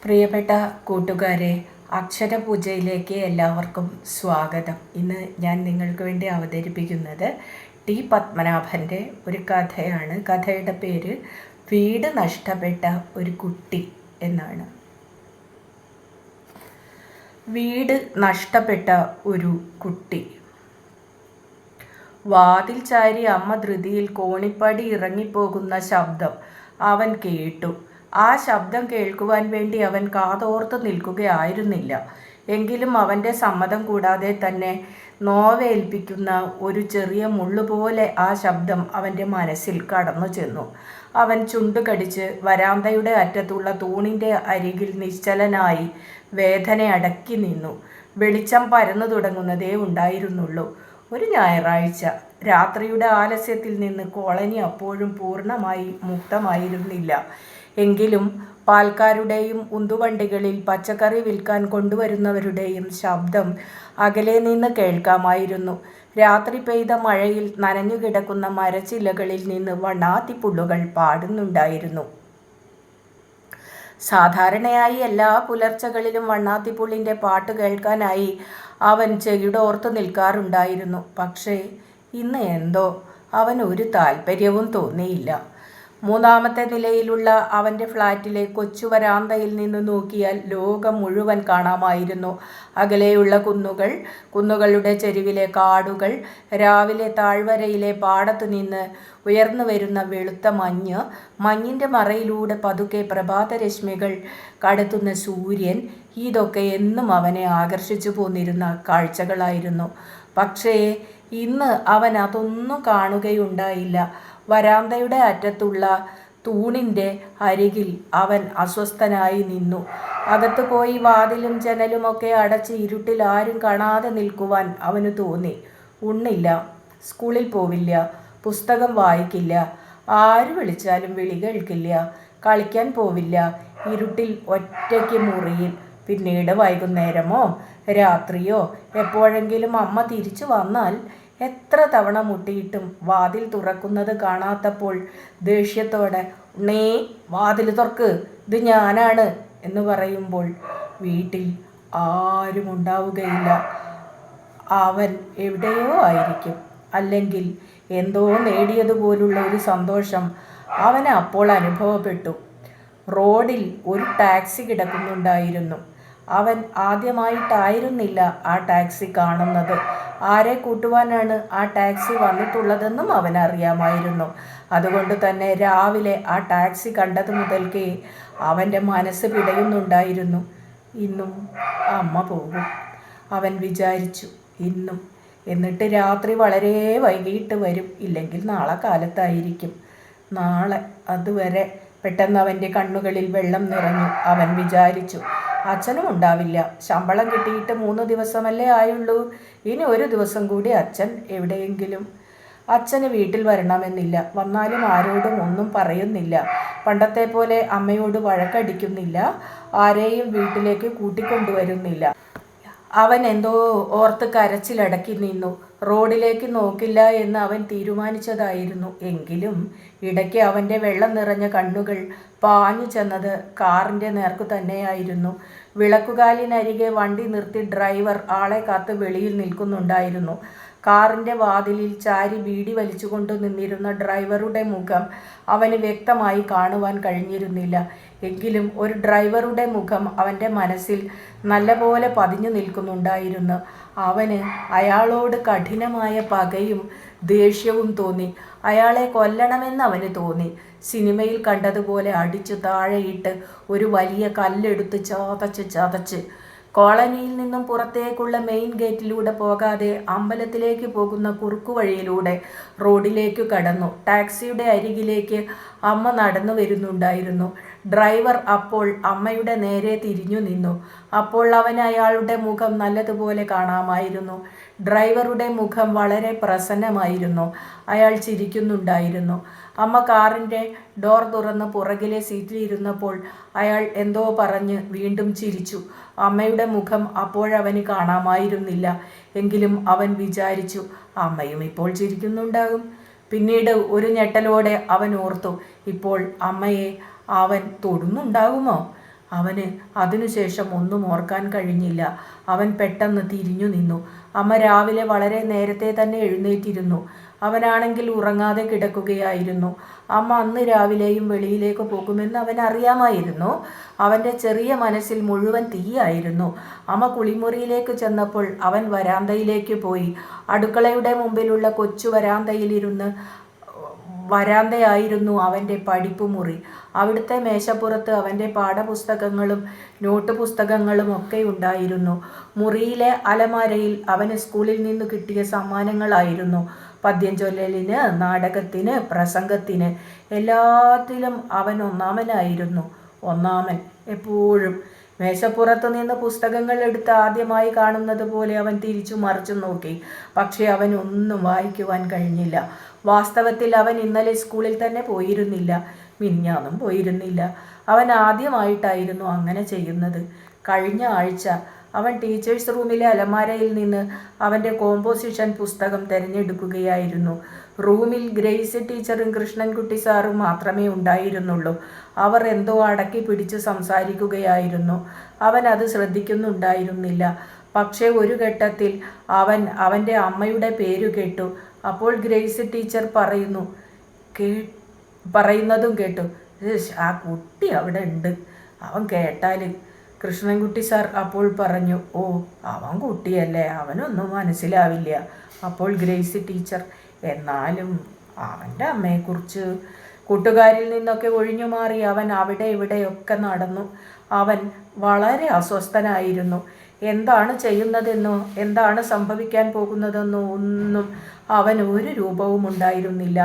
പ്രിയപ്പെട്ട കൂട്ടുകാരെ, അക്ഷരപൂജയിലേക്ക് എല്ലാവർക്കും സ്വാഗതം. ഇന്ന് ഞാൻ നിങ്ങൾക്ക് വേണ്ടി അവതരിപ്പിക്കുന്നത് ടി പത്മനാഭൻ്റെ ഒരു കഥയാണ്. കഥയുടെ പേര് വീട് നഷ്ടപ്പെട്ട ഒരു കുട്ടി എന്നാണ്. വീട് നഷ്ടപ്പെട്ട ഒരു കുട്ടി. വാതിൽ ചാരി അമ്മ ധൃതിയിൽ കോണിപ്പടി ഇറങ്ങിപ്പോകുന്ന ശബ്ദം അവൻ കേട്ടു. ആ ശബ്ദം കേൾക്കുവാൻ വേണ്ടി അവൻ കാതോർത്ത് നിൽക്കുകയായിരുന്നില്ല. എങ്കിലും അവൻ്റെ സമ്മതം കൂടാതെ തന്നെ നോവേൽപ്പിക്കുന്ന ഒരു ചെറിയ മുള്ളുപോലെ ആ ശബ്ദം അവൻ്റെ മനസ്സിൽ കടന്നു ചെന്നു. അവൻ ചുണ്ടുകടിച്ച് വരാന്തയുടെ അറ്റത്തുള്ള തൂണിൻ്റെ അരികിൽ നിശ്ചലനായി വേദന അടക്കി നിന്നു. വെളിച്ചം പരന്നു തുടങ്ങുന്നതേ ഉണ്ടായിരുന്നുള്ളൂ. ഒരു ഞായറാഴ്ച രാത്രിയുടെ ആലസ്യത്തിൽ നിന്ന് കോളനി അപ്പോഴും പൂർണ്ണമായി മുക്തമായിരുന്നില്ല. എങ്കിലും പാൽക്കാരുടെയും ഉന്തുവണ്ടികളിൽ പച്ചക്കറി വിൽക്കാൻ കൊണ്ടുവരുന്നവരുടെയും ശബ്ദം അകലെ നിന്ന് കേൾക്കാമായിരുന്നു. രാത്രി പെയ്ത മഴയിൽ നനഞ്ഞുകിടക്കുന്ന മരച്ചില്ലകളിൽ നിന്ന് വണ്ണാത്തിപ്പുള്ളുകൾ പാടുന്നുണ്ടായിരുന്നു. സാധാരണയായി എല്ലാ പുലർച്ചകളിലും വണ്ണാത്തിപ്പുള്ളിൻ്റെ പാട്ട് കേൾക്കാനായി അവൻ ചെകിടോർത്ത് നിൽക്കാറുണ്ടായിരുന്നു. പക്ഷേ ഇന്ന് എന്തോ അവന് ഒരു താല്പര്യവും തോന്നിയില്ല. മൂന്നാമത്തെ നിലയിലുള്ള അവൻ്റെ ഫ്ലാറ്റിലെ കൊച്ചു വരാന്തയിൽ നിന്ന് നോക്കിയാൽ ലോകം മുഴുവൻ കാണാമായിരുന്നു. അകലെയുള്ള കുന്നുകൾ, കുന്നുകളുടെ ചെരുവിലെ കാടുകൾ, രാവിലെ താഴ്വരയിലെ പാടത്തു നിന്ന് ഉയർന്നു വരുന്ന വെളുത്ത മഞ്ഞ്, മഞ്ഞിൻ്റെ മറയിലൂടെ പതുക്കെ പ്രഭാതരശ്മികൾ കടത്തുന്ന സൂര്യൻ, ഇതൊക്കെ എന്നും അവനെ ആകർഷിച്ചു പോന്നിരുന്ന കാഴ്ചകളായിരുന്നു. പക്ഷേ ഇന്ന് അവൻ അതൊന്നും കാണുകയുണ്ടായില്ല. വരാന്തയുടെ അറ്റത്തുള്ള തൂണിൻ്റെ അരികിൽ അവൻ അസ്വസ്ഥനായി നിന്നു. അകത്ത് പോയി വാതിലും ജനലുമൊക്കെ അടച്ച് ഇരുട്ടിൽ ആരും കാണാതെ നിൽക്കുവാൻ അവന് തോന്നി. ഉണ്ണില്ല, സ്കൂളിൽ പോവില്ല, പുസ്തകം വായിക്കില്ല, ആര് വിളിച്ചാലും വിളി കേൾക്കില്ല, കളിക്കാൻ പോവില്ല, ഇരുട്ടിൽ ഒറ്റയ്ക്ക് മുറിയിൽ. പിന്നീട് വൈകുന്നേരമോ രാത്രിയോ എപ്പോഴെങ്കിലും അമ്മ തിരിച്ചു വന്നാൽ എത്ര തവണ മുട്ടിയിട്ടും വാതിൽ തുറക്കുന്നത് കാണാത്തപ്പോൾ ദേഷ്യത്തോടെ "ഉണ്ണീ, വാതിൽ തുറക്ക്, ഇത് ഞാനാണ്" എന്ന് പറയുമ്പോൾ വീട്ടിൽ ആരും ഉണ്ടാവുകയില്ല. അവൻ എവിടെയോ ആയിരിക്കും. അല്ലെങ്കിൽ എന്തോ നേടിയതുപോലുള്ള ഒരു സന്തോഷം അവന് അപ്പോൾ അനുഭവപ്പെട്ടു. റോഡിൽ ഒരു ടാക്സി കിടക്കുന്നുണ്ടായിരുന്നു. അവൻ ആദ്യമായിട്ടായിരുന്നില്ല ആ ടാക്സി കാണുന്നത്. ആരെ കൂട്ടുവാനാണ് ആ ടാക്സി വന്നിട്ടുള്ളതെന്നും അവനറിയാമായിരുന്നു. അതുകൊണ്ട് തന്നെ രാവിലെ ആ ടാക്സി കണ്ടത് മുതൽക്കേ അവൻ്റെ മനസ്സ് പിടയുന്നുണ്ടായിരുന്നു. ഇന്നും അമ്മ പോകും, അവൻ വിചാരിച്ചു. ഇന്നും. എന്നിട്ട് രാത്രി വളരെ വൈകിട്ട് വരും, ഇല്ലെങ്കിൽ നാളെ കാലത്തായിരിക്കും. നാളെ. അതുവരെ. പെട്ടെന്ന് അവൻ്റെ കണ്ണുകളിൽ വെള്ളം നിറഞ്ഞു. അവൻ വിചാരിച്ചു, അച്ഛനും ഉണ്ടാവില്ല. ശമ്പളം കിട്ടിയിട്ട് 3 ദിവസമല്ലേ ആയുള്ളൂ. ഇനി ഒരു ദിവസം കൂടി അച്ഛൻ എവിടെയെങ്കിലും. അച്ഛന് വീട്ടിൽ വരണമെന്നില്ല. വന്നാലും ആരോടും ഒന്നും പറയുന്നില്ല. പണ്ടത്തെ പോലെ അമ്മയോട് വഴക്കടിക്കുന്നില്ല. ആരെയും വീട്ടിലേക്ക് കൂട്ടിക്കൊണ്ടുവരുന്നില്ല. അവൻ എന്തോ ഓർത്ത് കരച്ചിലടക്കി നിന്നു. റോഡിലേക്ക് നോക്കില്ല എന്ന് അവൻ തീരുമാനിച്ചതായിരുന്നു. എങ്കിലും ഇടയ്ക്ക് അവൻ്റെ വെള്ളം നിറഞ്ഞ കണ്ണുകൾ പാഞ്ഞു ചെന്നത് കാറിൻ്റെ നേർക്കു തന്നെയായിരുന്നു. വിളക്കുകാലിനരികെ വണ്ടി നിർത്തി ഡ്രൈവർ ആളെ കാത്ത് വെളിയിൽ നിൽക്കുന്നുണ്ടായിരുന്നു. കാറിൻ്റെ വാതിലിൽ ചാരി ബീഡി വലിച്ചുകൊണ്ട് നിന്നിരുന്ന ഡ്രൈവറുടെ മുഖം അവന് വ്യക്തമായി കാണുവാൻ കഴിഞ്ഞിരുന്നില്ല. എങ്കിലും ഒരു ഡ്രൈവറുടെ മുഖം അവൻ്റെ മനസ്സിൽ നല്ലപോലെ പതിഞ്ഞു നിൽക്കുന്നുണ്ടായിരുന്നു. അവന് അയാളോട് കഠിനമായ പകയും ദേഷ്യവും തോന്നി. അയാളെ കൊല്ലണമെന്ന് അവന് തോന്നി. സിനിമയിൽ കണ്ടതുപോലെ അടിച്ചു താഴെയിട്ട് ഒരു വലിയ കല്ലെടുത്ത് ചതച്ച് കോളനിയിൽ നിന്നും പുറത്തേക്കുള്ള മെയിൻ ഗേറ്റിലൂടെ പോകാതെ അമ്പലത്തിലേക്ക് പോകുന്ന കുറുക്കുവഴിയിലൂടെ റോഡിലേക്ക് കടന്നു. ടാക്സിയുടെ അരികിലേക്ക് അമ്മ നടന്നു വരുന്നുണ്ടായിരുന്നു. ഡ്രൈവർ അപ്പോൾ അമ്മയുടെ നേരെ തിരിഞ്ഞു നിന്നു. അപ്പോൾ അവന് അയാളുടെ മുഖം നല്ലതുപോലെ കാണാമായിരുന്നു. ഡ്രൈവറുടെ മുഖം വളരെ പ്രസന്നമായിരുന്നു. അയാൾ ചിരിക്കുന്നുണ്ടായിരുന്നു. അമ്മ കാറിൻ്റെ ഡോർ തുറന്ന് പുറകിലെ സീറ്റിലിരുന്നപ്പോൾ അയാൾ എന്തോ പറഞ്ഞ് വീണ്ടും ചിരിച്ചു. അമ്മയുടെ മുഖം അപ്പോഴവന് കാണാമായിരുന്നില്ല. എങ്കിലും അവൻ വിചാരിച്ചു, അമ്മയും ഇപ്പോൾ ചിരിക്കുന്നുണ്ടാകും. പിന്നീട് ഒരു ഞെട്ടലോടെ അവൻ ഓർത്തു, ഇപ്പോൾ അമ്മയെ അവൻ തൊടുന്നുണ്ടാകുമോ? അവന് അതിനുശേഷം ഒന്നും ഓർക്കാൻ കഴിഞ്ഞില്ല. അവൻ പെട്ടെന്ന് തിരിഞ്ഞു നിന്നു. അമ്മ രാവിലെ വളരെ നേരത്തെ തന്നെ എഴുന്നേറ്റിരുന്നു. അവനാണെങ്കിൽ ഉറങ്ങാതെ കിടക്കുകയായിരുന്നു. അമ്മ അന്ന് രാവിലെയും വെളിയിലേക്ക് പോകുമെന്ന് അവൻ അറിയാമായിരുന്നു. അവൻ്റെ ചെറിയ മനസ്സിൽ മുഴുവൻ തീയായിരുന്നു. അമ്മ കുളിമുറിയിലേക്ക് ചെന്നപ്പോൾ അവൻ വരാന്തയിലേക്ക് പോയി. അടുക്കളയുടെ മുമ്പിലുള്ള കൊച്ചു വരാന്തയായിരുന്നു അവൻ്റെ പഠിപ്പുമുറി. അവിടുത്തെ മേശപ്പുറത്ത് അവൻ്റെ പാഠപുസ്തകങ്ങളും നോട്ട് പുസ്തകങ്ങളും ഒക്കെ ഉണ്ടായിരുന്നു. മുറിയിലെ അലമാരയിൽ അവന് സ്കൂളിൽ നിന്ന് കിട്ടിയ സമ്മാനങ്ങളായിരുന്നു. പദ്യം ചൊല്ലലിന്, നാടകത്തിന്, പ്രസംഗത്തിന്, എല്ലാത്തിലും അവൻ ഒന്നാമനായിരുന്നു. ഒന്നാമൻ എപ്പോഴും. മേശപ്പുറത്ത് നിന്ന് പുസ്തകങ്ങൾ എടുത്ത് ആദ്യമായി കാണുന്നത് പോലെ അവൻ തിരിച്ചു മറിച്ചു നോക്കി. പക്ഷെ അവൻ ഒന്നും വായിക്കുവാൻ കഴിഞ്ഞില്ല. വാസ്തവത്തിൽ അവൻ ഇന്നലെ സ്കൂളിൽ തന്നെ പോയിരുന്നില്ല, മിനിഞ്ഞാന്നും പോയിരുന്നില്ല. അവൻ ആദ്യമായിട്ടായിരുന്നു അങ്ങനെ ചെയ്യുന്നത്. കഴിഞ്ഞ ആഴ്ച അവൻ ടീച്ചേഴ്സ് റൂമിലെ അലമാരയിൽ നിന്ന് അവൻ്റെ കോമ്പോസിഷൻ പുസ്തകം തിരഞ്ഞെടുക്കുകയായിരുന്നു. റൂമിൽ ഗ്രേസ് ടീച്ചറും കൃഷ്ണൻകുട്ടി സാറും മാത്രമേ ഉണ്ടായിരുന്നുള്ളൂ. അവർ എന്തോ അടക്കി പിടിച്ച് സംസാരിക്കുകയായിരുന്നു. അവൻ അത് ശ്രദ്ധിക്കുന്നുണ്ടായിരുന്നില്ല. പക്ഷേ ഒരു ഘട്ടത്തിൽ അവൻ്റെ അമ്മയുടെ പേര് കേട്ടു. അപ്പോൾ ഗ്രേസ് ടീച്ചർ പറയുന്നതും കേട്ടു. ആ കുട്ടി അവിടെ ഉണ്ട്, അവൻ കേട്ടാൽ. കൃഷ്ണൻകുട്ടി സാർ അപ്പോൾ പറഞ്ഞു, ഓ അവൻ കുട്ടിയല്ലേ, അവനൊന്നും മനസ്സിലാവില്ല. അപ്പോൾ ഗ്രേസ് ടീച്ചർ, എന്നാലും അവൻ്റെ അമ്മയെക്കുറിച്ച്. കൂട്ടുകാരിൽ നിന്നൊക്കെ ഒഴിഞ്ഞു മാറി അവൻ അവിടെ ഇവിടെയൊക്കെ നടന്നു. അവൻ വളരെ അസ്വസ്ഥനായിരുന്നു. എന്താണ് ചെയ്യുന്നതെന്നോ എന്താണ് സംഭവിക്കാൻ പോകുന്നതെന്നോ ഒന്നും അവൻ ഒരു രൂപവും ഉണ്ടായിരുന്നില്ല.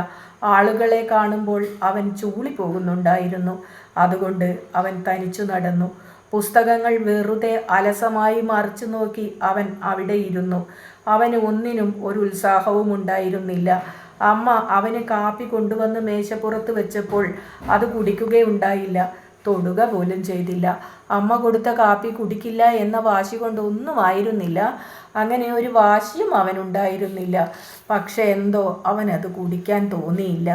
ആളുകളെ കാണുമ്പോൾ അവൻ ചൂളിപ്പോകുന്നുണ്ടായിരുന്നു. അതുകൊണ്ട് അവൻ തനിച്ചു നടന്നു. പുസ്തകങ്ങൾ വെറുതെ അലസമായി മറിച്ചു നോക്കി അവൻ അവിടെ ഇരുന്നു. അവന് ഒന്നിനും ഒരു ഉത്സാഹവും ഉണ്ടായിരുന്നില്ല. അമ്മ അവന് കാപ്പി കൊണ്ടുവന്ന് മേശപ്പുറത്ത് വെച്ചപ്പോൾ അത് കുടിക്കുകയുണ്ടായില്ല, തൊടുക പോലും ചെയ്തില്ല. അമ്മ കൊടുത്ത കാപ്പി കുടിക്കില്ല എന്ന വാശി കൊണ്ടൊന്നും ആയിരുന്നില്ല. അങ്ങനെ ഒരു വാശിയും അവനുണ്ടായിരുന്നില്ല. പക്ഷെ എന്തോ അവനത് കുടിക്കാൻ തോന്നിയില്ല.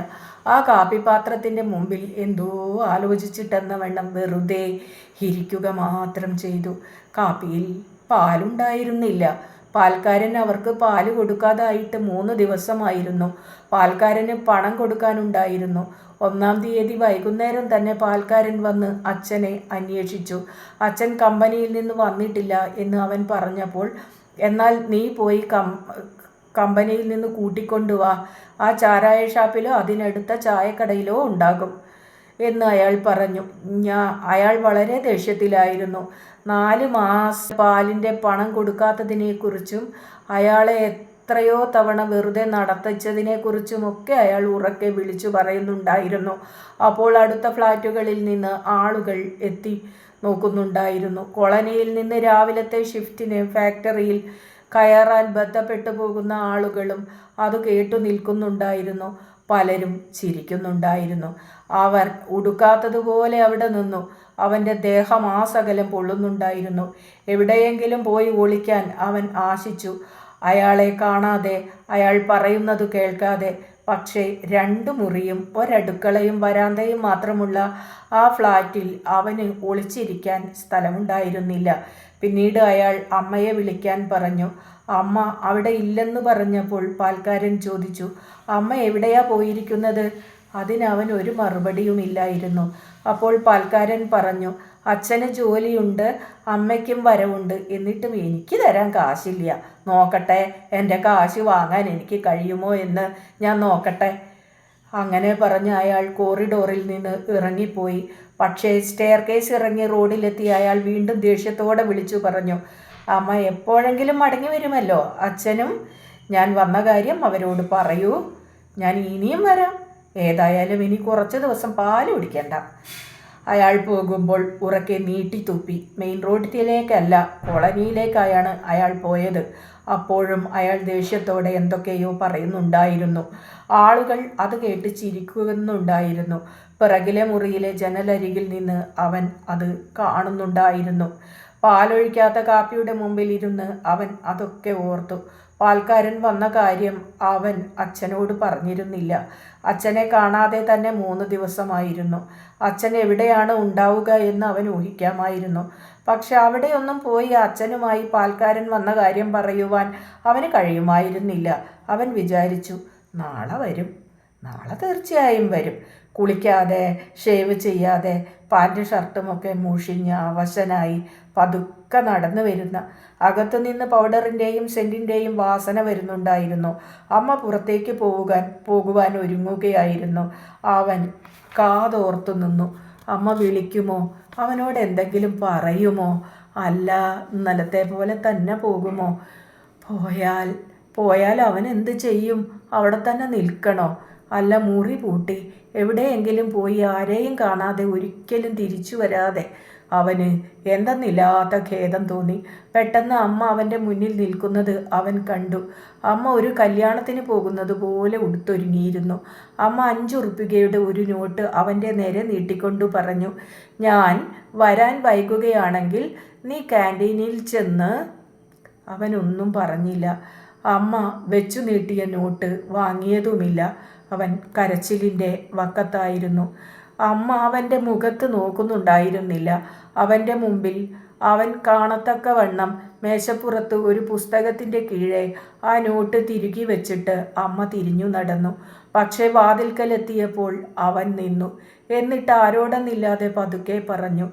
ആ കാപ്പിപ്പാത്രത്തിൻ്റെ മുമ്പിൽ എന്തോ ആലോചിച്ചിട്ടെന്ന വണ്ണം വെറുതെ ഇരിക്കുക മാത്രം ചെയ്തു. കാപ്പിയിൽ പാലുണ്ടായിരുന്നില്ല. പാൽക്കാരൻ അവർക്ക് പാല് കൊടുക്കാതായിട്ട് 3 ദിവസമായിരുന്നു. പാൽക്കാരന് പണം കൊടുക്കാനുണ്ടായിരുന്നു. 1-ാം തീയതി വൈകുന്നേരം തന്നെ പാൽക്കാരൻ വന്ന് അച്ഛനെ അന്വേഷിച്ചു. അച്ഛൻ കമ്പനിയിൽ നിന്ന് വന്നിട്ടില്ല എന്ന് അവൻ പറഞ്ഞപ്പോൾ, എന്നാൽ നീ പോയി കമ്പനിയിൽ നിന്ന് കൂട്ടിക്കൊണ്ടുവാ, ആ ചാരായ ഷാപ്പിലോ അതിനടുത്ത ചായക്കടയിലോ ഉണ്ടാകും എന്ന് അയാൾ പറഞ്ഞു. അയാൾ വളരെ ദേഷ്യത്തിലായിരുന്നു. 4 മാസം പാലിൻ്റെ പണം കൊടുക്കാത്തതിനെക്കുറിച്ചും അയാളെ എത്രയോ തവണ വെറുതെ നടത്തിച്ചതിനെക്കുറിച്ചുമൊക്കെ അയാൾ ഉറക്കെ വിളിച്ചു പറയുന്നുണ്ടായിരുന്നു. അപ്പോൾ അടുത്ത ഫ്ലാറ്റുകളിൽ നിന്ന് ആളുകൾ എത്തി നോക്കുന്നുണ്ടായിരുന്നു. കോളനിയിൽ നിന്ന് രാവിലത്തെ ഷിഫ്റ്റിന് ഫാക്ടറിയിൽ കയറാൻ ബന്ധപ്പെട്ടു പോകുന്ന ആളുകളും അത് കേട്ടു നിൽക്കുന്നുണ്ടായിരുന്നു. പലരും ചിരിക്കുന്നുണ്ടായിരുന്നു. അവർ ഉടുക്കാത്തതുപോലെ അവിടെ നിന്നു. അവൻ്റെ ദേഹം ആ സകലം പൊള്ളുന്നുണ്ടായിരുന്നു. എവിടെയെങ്കിലും പോയി ഒളിക്കാൻ അവൻ ആശിച്ചു. അയാളെ കാണാതെ, അയാൾ പറയുന്നത് കേൾക്കാതെ. പക്ഷേ 2 മുറിയും ഒരടുക്കളയും വരാന്തയും മാത്രമുള്ള ആ ഫ്ലാറ്റിൽ അവന് ഒളിച്ചിരിക്കാൻ സ്ഥലമുണ്ടായിരുന്നില്ല. പിന്നീട് അയാൾ അമ്മയെ വിളിക്കാൻ പറഞ്ഞു. അമ്മ അവിടെ ഇല്ലെന്ന് പറഞ്ഞപ്പോൾ പാൽക്കാരൻ ചോദിച്ചു, അമ്മ എവിടെയാ പോയിരിക്കുന്നത്? അതിനവൻ ഒരു മറുപടിയുമില്ലായിരുന്നു. അപ്പോൾ പാൽക്കാരൻ പറഞ്ഞു, അച്ഛന് ജോലിയുണ്ട്, അമ്മയ്ക്കും വരവുണ്ട്, എന്നിട്ടും എനിക്ക് തരാൻ കാശില്ല. നോക്കട്ടെ, എൻ്റെ കാശ് വാങ്ങാൻ എനിക്ക് കഴിയുമോ എന്ന് ഞാൻ നോക്കട്ടെ. അങ്ങനെ പറഞ്ഞ് അയാൾ കോറിഡോറിൽ നിന്ന് ഇറങ്ങിപ്പോയി. പക്ഷേ സ്റ്റെയർകേസ് ഇറങ്ങി റോഡിലെത്തി അയാൾ വീണ്ടും ദേഷ്യത്തോടെ വിളിച്ചു പറഞ്ഞു, അമ്മ എപ്പോഴെങ്കിലും മടങ്ങി വരുമല്ലോ. അച്ഛനും ഞാൻ വന്ന കാര്യം അവരോട് പറയൂ. ഞാൻ ഇനിയും വരാം. ഏതായാലും ഇനി കുറച്ച് ദിവസം പാല് കുടിക്കണ്ട. അയാൾ പോകുമ്പോൾ ഉറക്കെ നീട്ടിത്തുപ്പി. മെയിൻ റോഡിലേക്കല്ല, കോളനിയിലേക്കായാണ് അയാൾ പോയത്. അപ്പോഴും അയാൾ ദേഷ്യത്തോടെ എന്തൊക്കെയോ പറയുന്നുണ്ടായിരുന്നു. ആളുകൾ അത് കേട്ട് ചിരിക്കുന്നുണ്ടായിരുന്നു. പിറകിലെ മുറിയിലെ ജനലരികിൽ നിന്ന് അവൻ അത് കാണുന്നുണ്ടായിരുന്നു. പാലൊഴിക്കാത്ത കാപ്പിയുടെ മുമ്പിൽ ഇരുന്ന് അവൻ അതൊക്കെ ഓർത്തു. പാൽക്കാരൻ വന്ന കാര്യം അവൻ അച്ഛനോട് പറഞ്ഞിരുന്നില്ല. അച്ഛനെ കാണാതെ തന്നെ 3 ദിവസമായിരുന്നു. അച്ഛൻ എവിടെയാണ് ഉണ്ടാവുക എന്ന് അവൻ ഊഹിക്കാമായിരുന്നു. പക്ഷെ അവിടെയൊന്നും പോയി അച്ഛനുമായി പാൽക്കാരൻ വന്ന കാര്യം പറയുവാൻ അവന് കഴിയുമായിരുന്നില്ല. അവൻ വിചാരിച്ചു, നാളെ വരും, നാളെ തീർച്ചയായും വരും. കുളിക്കാതെ ഷേവ് ചെയ്യാതെ പാൻറ് ഷർട്ടുമൊക്കെ മുഷിഞ്ഞ് അവശനായി പതുക്കെ നടന്നു വരുന്ന, അകത്തുനിന്ന് പൗഡറിൻ്റെയും സെൻറ്റിൻ്റെയും വാസന വരുന്നുണ്ടായിരുന്നു. അമ്മ പുറത്തേക്ക് പോകുവാൻ ഒരുങ്ങുകയായിരുന്നു. അവൻ കാതോർത്തു നിന്നു. അമ്മ വിളിക്കുമോ? അവനോട് എന്തെങ്കിലും പറയുമോ? അല്ല, ഇന്നലത്തെ പോലെ തന്നെ പോകുമോ? പോയാൽ അവൻ എന്ത് ചെയ്യും? അവിടെ തന്നെ നിൽക്കണോ? അല്ല, മുറി പൂട്ടി എവിടെയെങ്കിലും പോയി ആരെയും കാണാതെ ഒരിക്കലും തിരിച്ചു വരാതെ? അവന് എന്തെന്നില്ലാത്ത ഖേദം തോന്നി. പെട്ടെന്ന് അമ്മ അവൻ്റെ മുന്നിൽ നിൽക്കുന്നത് അവൻ കണ്ടു. അമ്മ ഒരു കല്യാണത്തിന് പോകുന്നത് പോലെ ഉടുത്തൊരുങ്ങിയിരുന്നു. അമ്മ 5 ഉറുപ്പികയുടെ ഒരു നോട്ട് അവൻ്റെ നേരെ നീട്ടിക്കൊണ്ടു പറഞ്ഞു, ഞാൻ വരാൻ വൈകുകയാണെങ്കിൽ നീ ക്യാൻറ്റീനിൽ ചെന്ന്. അവനൊന്നും പറഞ്ഞില്ല. അമ്മ വെച്ചു നീട്ടിയ നോട്ട് വാങ്ങിയതുമില്ല. അവൻ കരച്ചിലിൻ്റെ വക്കത്തായിരുന്നു. അമ്മ അവൻ്റെ മുഖത്ത് നോക്കുന്നുണ്ടായിരുന്നില്ല. അവൻ്റെ മുമ്പിൽ അവൻ കാണത്തക്കവണ്ണം മേശപ്പുറത്ത് ഒരു പുസ്തകത്തിൻ്റെ കീഴെ ആ നോട്ട് തിരുകി വെച്ചിട്ട് അമ്മ തിരിഞ്ഞു നടന്നു. പക്ഷേ വാതിൽക്കലെത്തിയപ്പോൾ അവൻ നിന്നു. എന്നിട്ട് ആരോടെന്നില്ലാതെ പതുക്കെ പറഞ്ഞു,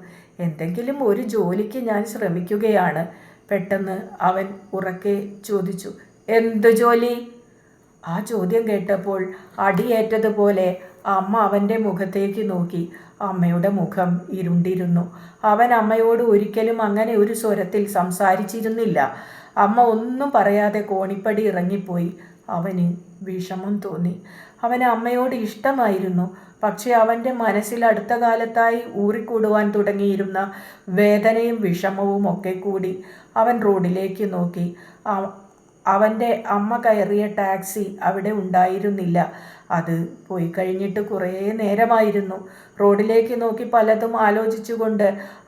എന്തെങ്കിലും ഒരു ജോലിക്ക് ഞാൻ ശ്രമിക്കുകയാണ്. പെട്ടെന്ന് അവൻ ഉറക്കെ ചോദിച്ചു, എന്ത് ജോലി? ആ ചോദ്യം കേട്ടപ്പോൾ അടിയേറ്റതുപോലെ അമ്മ അവൻ്റെ മുഖത്തേക്ക് നോക്കി. അമ്മയുടെ മുഖം ഇരുണ്ടിരുന്നു. അവൻ അമ്മയോട് ഒരിക്കലും അങ്ങനെ ഒരു സ്വരത്തിൽ സംസാരിച്ചിരുന്നില്ല. അമ്മ ഒന്നും പറയാതെ കോണിപ്പടി ഇറങ്ങിപ്പോയി. അവന് വിഷമം തോന്നി. അവന് അമ്മയോട് ഇഷ്ടമായിരുന്നു. പക്ഷെ അവൻ്റെ മനസ്സിൽ അടുത്ത കാലത്തായി ഊറിക്കൂടുവാൻ തുടങ്ങിയിരുന്ന വേദനയും വിഷമവും ഒക്കെ കൂടി. അവൻ റോഡിലേക്ക് നോക്കി. അവൻ്റെ അമ്മ കയറിയ ടാക്സി അവിടെ ഉണ്ടായിരുന്നില്ല. അത് പോയി കഴിഞ്ഞിട്ട് കുറേ നേരമായിരുന്നു. റോഡിലേക്ക് നോക്കി പലതും ആലോചിച്ചുകൊണ്ട്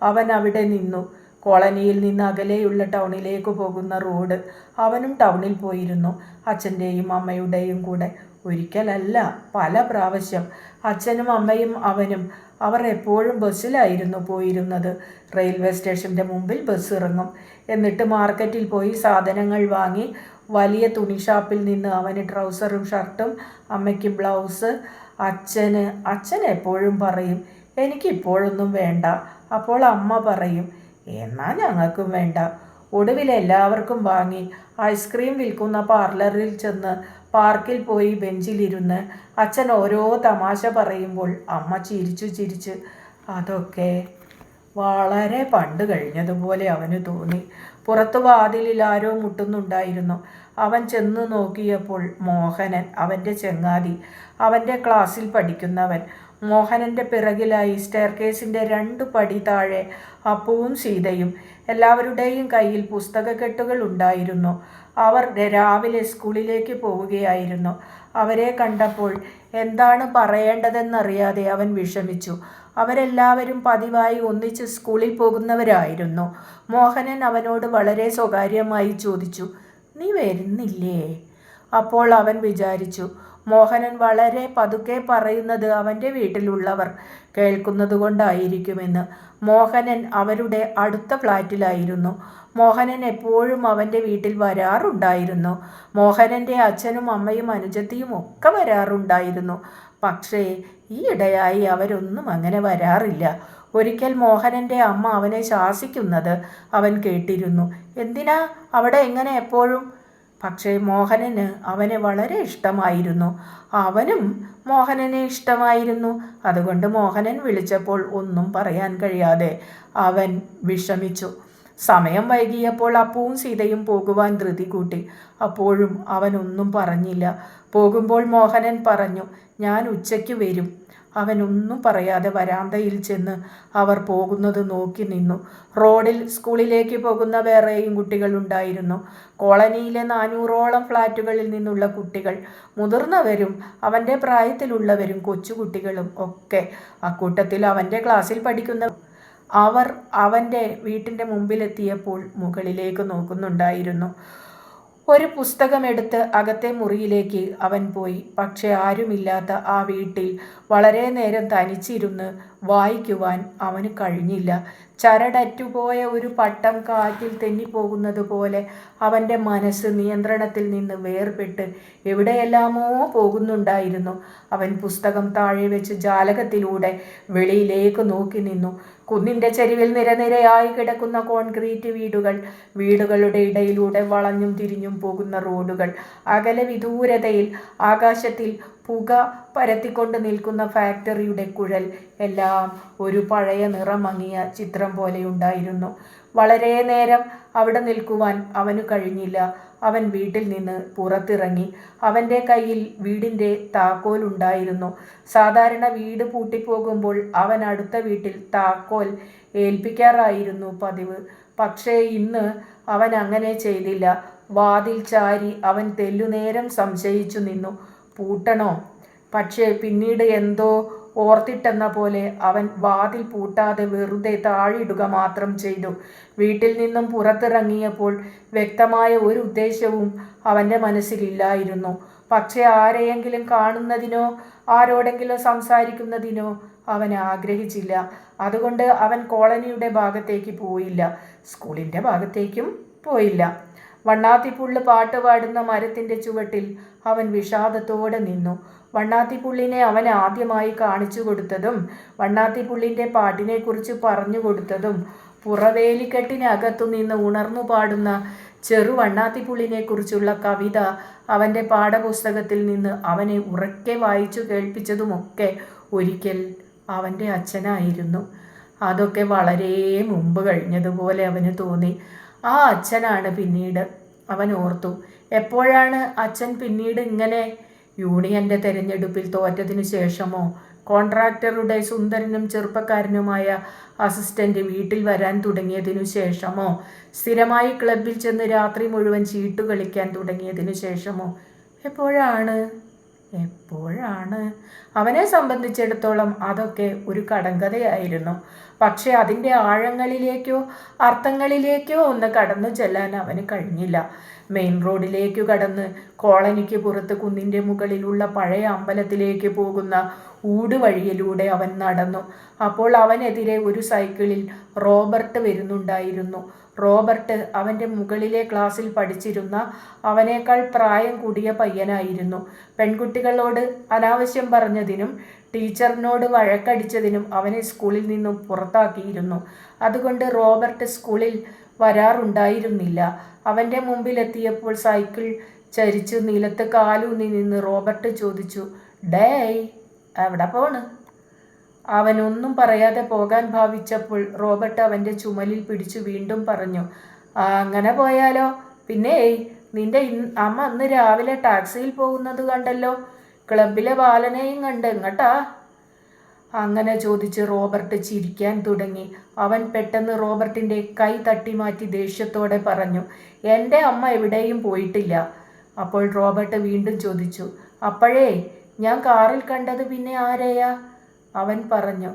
അവൻ അവിടെ നിന്നു. കോളനിയിൽ നിന്ന് അകലെയുള്ള ടൗണിലേക്ക് പോകുന്ന റോഡ്. അവനും ടൗണിൽ പോയിരുന്നു, അച്ഛൻ്റെയും അമ്മയുടെയും കൂടെ. ഒരിക്കലല്ല, പല പ്രാവശ്യം. അച്ഛനും അമ്മയും അവനും. അവർ എപ്പോഴും ബസ്സിലായിരുന്നു പോയിരുന്നത്. റെയിൽവേ സ്റ്റേഷൻ്റെ മുമ്പിൽ ബസ് ഇറങ്ങും. എന്നിട്ട് മാർക്കറ്റിൽ പോയി സാധനങ്ങൾ വാങ്ങി വലിയ തുണി ഷാപ്പിൽ നിന്ന് അവന് ട്രൗസറും ഷർട്ടും, അമ്മയ്ക്ക് ബ്ലൗസ്. അച്ഛൻ എപ്പോഴും പറയും, എനിക്കിപ്പോഴൊന്നും വേണ്ട. അപ്പോൾ അമ്മ പറയും, എന്നാൽ ഞങ്ങൾക്കും വേണ്ട. ഒടുവിൽ എല്ലാവർക്കും വാങ്ങി ഐസ്ക്രീം വിൽക്കുന്ന പാർലറിൽ ചെന്ന് പാർക്കിൽ പോയി ബെഞ്ചിലിരുന്ന് അച്ഛൻ ഓരോ തമാശ പറയുമ്പോൾ അമ്മ ചിരിച്ച് അതൊക്കെ വളരെ പണ്ട് കഴിഞ്ഞതുപോലെ അവന് തോന്നി. പുറത്തു വാതിലിൽ ആരോ മുട്ടുന്നുണ്ടായിരുന്നു. അവൻ ചെന്ന് നോക്കിയപ്പോൾ മോഹനൻ, അവൻ്റെ ചങ്ങാതി, അവൻ്റെ ക്ലാസ്സിൽ പഠിക്കുന്നവൻ. മോഹനൻ്റെ പിറകിലായി സ്റ്റെയർകേസിൻ്റെ 2 പടി താഴെ അപ്പുവും സീതയും. എല്ലാവരുടെയും കയ്യിൽ പുസ്തകക്കെട്ടുകൾ ഉണ്ടായിരുന്നു. അവർ രാവിലെ സ്കൂളിലേക്ക് പോവുകയായിരുന്നു. അവരെ കണ്ടപ്പോൾ എന്താണ് പറയേണ്ടതെന്നറിയാതെ അവൻ വിഷമിച്ചു. അവരെല്ലാവരും പതിവായി ഒന്നിച്ച് സ്കൂളിൽ പോകുന്നവരായിരുന്നു. മോഹനൻ അവനോട് വളരെ സ്വകാര്യമായി ചോദിച്ചു, നീ വരുന്നില്ലേ? അപ്പോൾ അവൻ വിചാരിച്ചു, മോഹനൻ വളരെ പതുക്കെ പറയുന്നത് അവൻ്റെ വീട്ടിലുള്ളവർ കേൾക്കുന്നത് കൊണ്ടായിരിക്കുമെന്ന്. മോഹനൻ അവരുടെ അടുത്ത ഫ്ലാറ്റിലായിരുന്നു. മോഹനൻ എപ്പോഴും അവൻ്റെ വീട്ടിൽ വരാറുണ്ടായിരുന്നു. മോഹനൻ്റെ അച്ഛനും അമ്മയും അനുജത്തിയും ഒക്കെ വരാറുണ്ടായിരുന്നു. പക്ഷേ ഈയിടെയായി അവരൊന്നും അങ്ങനെ വരാറില്ല. ഒരിക്കൽ മോഹനൻ്റെ അമ്മ അവനെ ശാസിക്കുന്നത് അവൻ കേട്ടിരുന്നു. എന്തിനാ അവിടെ എങ്ങനെ എപ്പോഴും? പക്ഷേ മോഹനന് അവനെ വളരെ ഇഷ്ടമായിരുന്നു. അവനും മോഹനനെ ഇഷ്ടമായിരുന്നു. അതുകൊണ്ട് മോഹനൻ വിളിച്ചപ്പോൾ ഒന്നും പറയാൻ കഴിയാതെ അവൻ വിഷമിച്ചു. സമയം വൈകിയപ്പോൾ അപ്പുവും സീതയും പോകുവാൻ ധൃതി കൂട്ടി. അപ്പോഴും അവനൊന്നും പറഞ്ഞില്ല. പോകുമ്പോൾ മോഹനൻ പറഞ്ഞു, ഞാൻ ഉച്ചയ്ക്ക് വരും. അവനൊന്നും പറയാതെ വരാന്തയിൽ ചെന്ന് അവർ പോകുന്നത് നോക്കി നിന്നു. റോഡിൽ സ്കൂളിലേക്ക് പോകുന്ന വേറെയും കുട്ടികളുണ്ടായിരുന്നു. കോളനിയിലെ 400ഓളം ഫ്ലാറ്റുകളിൽ നിന്നുള്ള കുട്ടികൾ, മുതിർന്നവരും അവൻ്റെ പ്രായത്തിലുള്ളവരും കൊച്ചുകുട്ടികളും ഒക്കെ. അക്കൂട്ടത്തിൽ അവൻ്റെ ക്ലാസ്സിൽ പഠിക്കുന്ന അവർ അവൻ്റെ വീട്ടിൻ്റെ മുമ്പിലെത്തിയപ്പോൾ മുകളിലേക്ക് നോക്കുന്നുണ്ടായിരുന്നു. ഒരു പുസ്തകമെടുത്ത് അകത്തെ മുറിയിലേക്ക് അവൻ പോയി. പക്ഷെ ആരുമില്ലാത്ത ആ വീട്ടിൽ വളരെ നേരം തനിച്ചിരുന്ന് വായിക്കുവാൻ അവന് കഴിഞ്ഞില്ല. ചരടറ്റുപോയ ഒരു പട്ടം കാറ്റിൽ തെന്നിപ്പോകുന്നത് പോലെ അവൻ്റെ മനസ്സ് നിയന്ത്രണത്തിൽ നിന്ന് വേർപെട്ട് എവിടെയെല്ലാമോ പോകുന്നുണ്ടായിരുന്നു. അവൻ പുസ്തകം താഴെ വെച്ച് ജാലകത്തിലൂടെ വെളിയിലേക്ക് നോക്കി നിന്നു. കുന്നിൻ്റെ ചെരുവിൽ നിരനിരയായി കിടക്കുന്ന കോൺക്രീറ്റ് വീടുകൾ, വീടുകളുടെ ഇടയിലൂടെ വളഞ്ഞും തിരിഞ്ഞും പോകുന്ന റോഡുകൾ, അകലെ വിദൂരതയിൽ ആകാശത്തിൽ പുക പരത്തിക്കൊണ്ട് നിൽക്കുന്ന ഫാക്ടറിയുടെ കുഴൽ, എല്ലാം ഒരു പഴയ നിറമങ്ങിയ ചിത്രം പോലെയുണ്ടായിരുന്നു. വളരെ നേരം അവിടെ നിൽക്കുവാൻ അവന് കഴിഞ്ഞില്ല. അവൻ വീട്ടിൽ നിന്ന് പുറത്തിറങ്ങി. അവൻ്റെ കയ്യിൽ വീടിൻ്റെ താക്കോലുണ്ടായിരുന്നു. സാധാരണ വീട് പൂട്ടിപ്പോകുമ്പോൾ അവൻ അടുത്ത വീട്ടിൽ താക്കോൽ ഏൽപ്പിക്കാറായിരുന്നു പതിവ്. പക്ഷേ ഇന്ന് അവൻ അങ്ങനെ ചെയ്തില്ല. വാതിൽ ചാരി അവൻ തെല്ലുനേരം സംശയിച്ചു നിന്നു. പൂട്ടണോ? പക്ഷേ പിന്നീട് എന്തോ ഓർത്തിട്ടെന്ന പോലെ അവൻ വാതിൽ പൂട്ടാതെ വെറുതെ താഴിടുക മാത്രം ചെയ്തു. വീട്ടിൽ നിന്നും പുറത്തിറങ്ങിയപ്പോൾ വ്യക്തമായ ഒരു ഉദ്ദേശവും അവൻ്റെ മനസ്സിലില്ലായിരുന്നു. പക്ഷെ ആരെയെങ്കിലും കാണുന്നതിനോ ആരോടെങ്കിലും സംസാരിക്കുന്നതിനോ അവൻ ആഗ്രഹിച്ചില്ല. അതുകൊണ്ട് അവൻ കോളനിയുടെ ഭാഗത്തേക്ക് പോയില്ല, സ്കൂളിൻ്റെ ഭാഗത്തേക്കും പോയില്ല. വണ്ണാത്തിപ്പുള്ള് പാട്ട് പാടുന്ന മരത്തിൻ്റെ ചുവട്ടിൽ അവൻ വിഷാദത്തോടെ നിന്നു. വണ്ണാത്തിപ്പുള്ളിനെ അവൻ ആദ്യമായി കാണിച്ചു കൊടുത്തതും വണ്ണാത്തിപ്പുള്ളിൻ്റെ പാട്ടിനെക്കുറിച്ച് പറഞ്ഞു കൊടുത്തതും പുറവേലിക്കെട്ടിനകത്തു നിന്ന് ഉണർന്നു പാടുന്ന ചെറു വണ്ണാത്തിപ്പുള്ളിനെക്കുറിച്ചുള്ള കവിത അവൻ്റെ പാഠപുസ്തകത്തിൽ നിന്ന് അവനെ ഉറക്കെ വായിച്ചു കേൾപ്പിച്ചതുമൊക്കെ ഒരിക്കൽ അവൻ്റെ അച്ഛനായിരുന്നു. അതൊക്കെ വളരെ മുമ്പ് കഴിഞ്ഞതുപോലെ അവന് തോന്നി. ആ അച്ഛനാണ് പിന്നീട്, അവൻ ഓർത്തു. എപ്പോഴാണ് അച്ഛൻ പിന്നീട് ഇങ്ങനെ? യൂണിയൻ്റെ തെരഞ്ഞെടുപ്പിൽ തോറ്റതിനു ശേഷമോ? കോൺട്രാക്ടറുടെ സുന്ദരനും ചെറുപ്പക്കാരനുമായ അസിസ്റ്റൻ്റ് വീട്ടിൽ വരാൻ തുടങ്ങിയതിനു ശേഷമോ? സ്ഥിരമായി ക്ലബിൽ ചെന്ന് രാത്രി മുഴുവൻ ചീട്ടു കളിക്കാൻ തുടങ്ങിയതിനു ശേഷമോ? എപ്പോഴാണ്? അവനെ സംബന്ധിച്ചിടത്തോളം അതൊക്കെ ഒരു കടങ്കഥയായിരുന്നു. പക്ഷെ അതിൻ്റെ ആഴങ്ങളിലേക്കോ അർത്ഥങ്ങളിലേക്കോ ഒന്ന് കടന്നു ചെല്ലാൻ അവന് കഴിഞ്ഞില്ല. മെയിൻ റോഡിലേക്ക് കടന്ന് കോളനിക്ക് പുറത്ത് കുന്നിൻ്റെ മുകളിലുള്ള പഴയ അമ്പലത്തിലേക്ക് പോകുന്ന ഊടുവഴിയിലൂടെ അവൻ നടന്നു. അപ്പോൾ അവനെതിരെ ഒരു സൈക്കിളിൽ റോബർട്ട് വരുന്നുണ്ടായിരുന്നു. റോബർട്ട് അവൻ്റെ മുകളിലെ ക്ലാസ്സിൽ പഠിച്ചിരുന്ന അവനേക്കാൾ പ്രായം കൂടിയ പയ്യനായിരുന്നു. പെൺകുട്ടികളോട് അനാവശ്യം പറഞ്ഞതിനും ടീച്ചറിനോട് വഴക്കടിച്ചതിനും അവനെ സ്കൂളിൽ നിന്നും പുറത്താക്കിയിരുന്നു. അതുകൊണ്ട് റോബർട്ട് സ്കൂളിൽ വരാറുണ്ടായിരുന്നില്ല. അവൻ്റെ മുമ്പിലെത്തിയപ്പോൾ സൈക്കിൾ ചരിച്ച് നിലത്ത് കാലൂന്നി നിന്ന് റോബർട്ട് ചോദിച്ചു, "ഡേയ്, എവിടെ പോണ്?" അവനൊന്നും പറയാതെ പോകാൻ ഭാവിച്ചപ്പോൾ റോബർട്ട് അവൻ്റെ ചുമലിൽ പിടിച്ചു വീണ്ടും പറഞ്ഞു, "അങ്ങനെ പോയാലോ? പിന്നെ നിന്റെ അമ്മ അന്ന് രാവിലെ ടാക്സിയിൽ പോകുന്നത് കണ്ടല്ലോ. ക്ലബിലെ ബാലനെയും കണ്ട്. എങ്ങട്ടാ?" അങ്ങനെ ചോദിച്ച് റോബർട്ട് ചിരിക്കാൻ തുടങ്ങി. അവൻ പെട്ടെന്ന് റോബർട്ടിൻ്റെ കൈ തട്ടി മാറ്റി ദേഷ്യത്തോടെ പറഞ്ഞു, "എൻ്റെ അമ്മ എവിടെയും പോയിട്ടില്ല." അപ്പോൾ റോബർട്ട് വീണ്ടും ചോദിച്ചു, "അപ്പോഴേ ഞാൻ കാറിൽ കണ്ടത് പിന്നെ ആരെയാ?" അവൻ പറഞ്ഞു,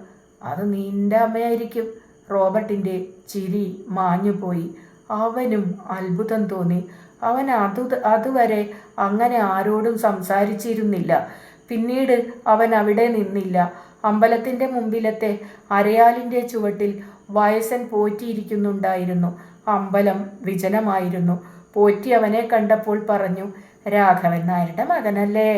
"അത് നിൻ്റെ അമ്മയായിരിക്കും." റോബർട്ടിൻ്റെ ചിരി മാഞ്ഞുപോയി. അവനും അത്ഭുതം തോന്നി. അവൻ അതുവരെ അങ്ങനെ ആരോടും സംസാരിച്ചിരുന്നില്ല. പിന്നീട് അവൻ അവിടെ നിന്നില്ല. അമ്പലത്തിൻ്റെ മുമ്പിലത്തെ അരയാലിൻ്റെ ചുവട്ടിൽ വയസ്സൻ പോറ്റിയിരിക്കുന്നുണ്ടായിരുന്നു. അമ്പലം വിജനമായിരുന്നു. പോറ്റി അവനെ കണ്ടപ്പോൾ പറഞ്ഞു, "രാഘവൻ നായരുടെ മകനല്ലേ?"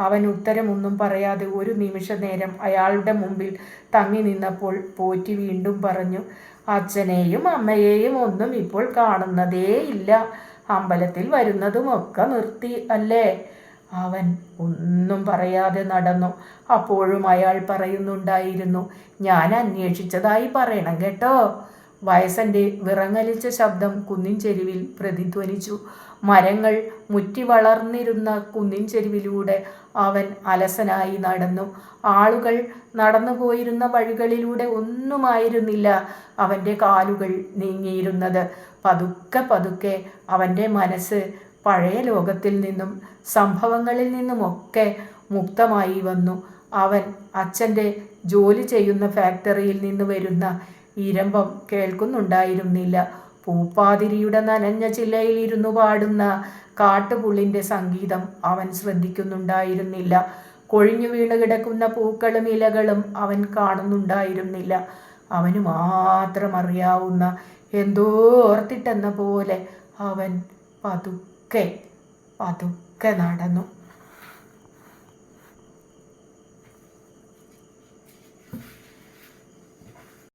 അവൻ ഉത്തരമൊന്നും പറയാതെ ഒരു നിമിഷ നേരം അയാളുടെ മുമ്പിൽ തങ്ങി നിന്നപ്പോൾ പോറ്റി വീണ്ടും പറഞ്ഞു, "അച്ഛനെയും അമ്മയെയും ഒന്നും ഇപ്പോൾ കാണുന്നതേ ഇല്ല. അമ്പലത്തിൽ വരുന്നതുമൊക്കെ നിർത്തി അല്ലേ?" അവൻ ഒന്നും പറയാതെ നടന്നു. അപ്പോഴും അയാൾ പറയുന്നുണ്ടായിരുന്നു, "ഞാൻ അന്വേഷിച്ചതായി പറയണം കേട്ടോ." വയസ്സൻ്റെ വിറങ്ങലിച്ച ശബ്ദം കുന്നിൻ ചെരുവിൽ പ്രതിധ്വനിച്ചു. മരങ്ങൾ മുറ്റി വളർന്നിരുന്ന കുന്നിൻ ചെരുവിലൂടെ അവൻ അലസനായി നടന്നു. ആളുകൾ നടന്നു പോയിരുന്ന വഴികളിലൂടെ ഒന്നുമായിരുന്നില്ല അവൻ്റെ കാലുകൾ നീങ്ങിയിരുന്നത്. പതുക്കെ പതുക്കെ അവൻ്റെ മനസ്സ് പഴയ ലോകത്തിൽ നിന്നും സംഭവങ്ങളിൽ നിന്നുമൊക്കെ മുക്തമായി വന്നു. അവൻ അച്ഛൻ്റെ ജോലി ചെയ്യുന്ന ഫാക്ടറിയിൽ നിന്ന് വരുന്ന ഇരമ്പം കേൾക്കുന്നുണ്ടായിരുന്നില്ല. പൂപ്പാതിരിയുടെ നനഞ്ഞ ചില്ലയിൽ ഇരുന്നു പാടുന്ന കാട്ടുപുള്ളിൻ്റെ സംഗീതം അവൻ ശ്രദ്ധിക്കുന്നുണ്ടായിരുന്നില്ല. കൊഴിഞ്ഞു വീണ് കിടക്കുന്ന പൂക്കളും ഇലകളും അവൻ കാണുന്നുണ്ടായിരുന്നില്ല. അവന് മാത്രം അറിയാവുന്ന എന്തോ ഓർത്തിട്ടെന്ന പോലെ അവൻ പതുക്കെ പതുക്കെ നടന്നു.